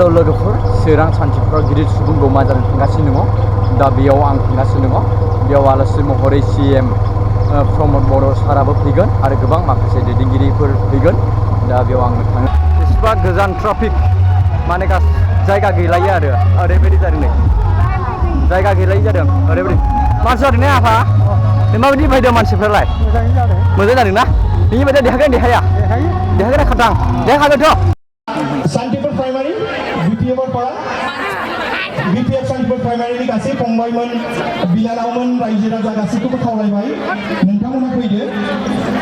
Halo logoफोर चिरां सान्थिफुराव गिदिर सुबुं गौमा जानो थांगासिनो दङ दा बेयाव आं थांगासिनो दङ बेयाव आलासि महरै CM प्रमद बर' साराबो फैगोन आरो गोबां माखासे दैदेनगिरिफोर फैगोन दा बेयाव आं थाङो बेसेबा गोजान ट्राफिक माने जायगा गैलायो आरो ओरैबायदि जादों नै जायगा गैलायै जादों ओरैबायदि मानसि जादों ने आफा माबायदि फैदों मानसिफ्रालाय मोजां जादों ना बिनि बायदि देहागोन देहाया देहागोन खाथां देहागोनथ' Santipur primary BPF BPF Santipur primary गासै फंबायमोन बिनानावमोन रायजो राजा गासैखौबो खावलायबाय नोंथांमोना फैदो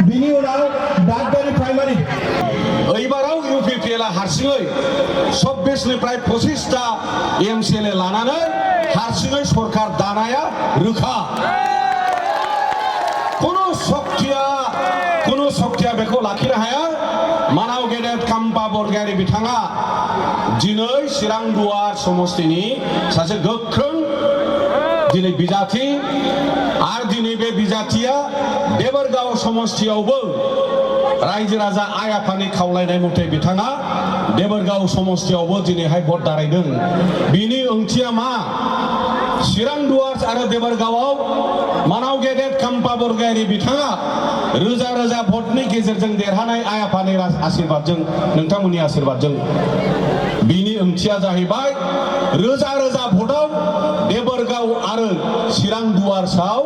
बिनि उनाव दागगारि प्राइमारी एबाराव UPPL हारसिङै 24 निफ्राय 25 टा MCLA लानानै हारसिङै सरकार दानाया रोखा कुनु शक्तिया बेखौ लाखिनो हाया मानाव गेदेर काम्पा बरगयारि बिथाङा दिनै चिरां दुवार समस्तिनि सासे गोख्रों दिनै बिजाथि आरो दिनै बे बिजाथिया देबरगाव समस्तियावबो रायजो राजा आइ आफानि खावलायनाय मथे बिथाङा देबरगाव समस्तियावबो दिनैहाय भट दारायदों बिनि ओंथिया मा चिरां दुवार आरो देबरगावआव मानाव गेदेर काम्पा बरगयारि बिथाङा रोजा रोजा भटनि गेजेरजों देरहानाय आइ आफानि आशीर्वादजों नोंथांमोननि आशीर्वादजों बिनि ओंथिया जाहैबाय रोजा रोजा भटआव देबरगाव आरो चिरां दुवारसाव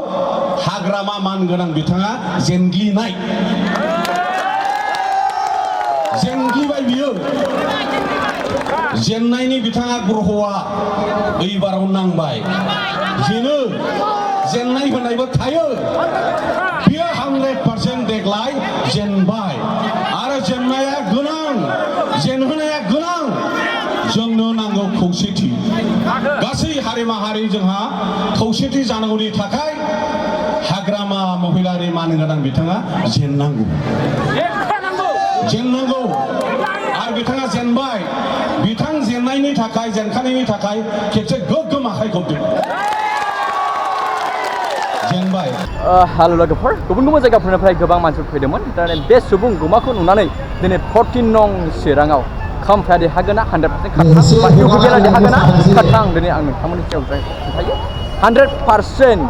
हाग्रामा मानगोनां बिथाङा जेनग्लिबाय बियो जेननायनि बिथाङा ग्रहआ एबाराव नांबाय जेनो जेननाय होनायबो थायो बियो 100% देग्लाय जेनबाय आरो जेननाया गोनां जेनहोनाया गोनां जोंनो नांगौ खौसेथि गासै हारि माहारि जोंहा खौसेथि जानांगौनि थाखाय हाग्रामा महिलारि मानगोनां बिथाङा जेननांगौ आरो बिथाङा जेनबाय बिथां जेननायनि थाखाय जेनखानायनि थाखाय खेबसे गोग्गोम आखाइ खबदों जेनबाय हालो लोगोफोर गुबुन गुबुन जायगाफोरनिफ्राय गोबां मानसिफोर फैदोंमोन दा बे सुबुं गौमाखौ नुनानै दिनै 14 नं चिराङाव खामफ्रा देरहागोना 100% खाथां बा UPPL देरहागोना खाथां दिनै आं नोंथांमोननि सायाव खोन्थायो 100%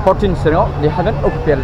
14 चिराङाव देरहागोन UPPL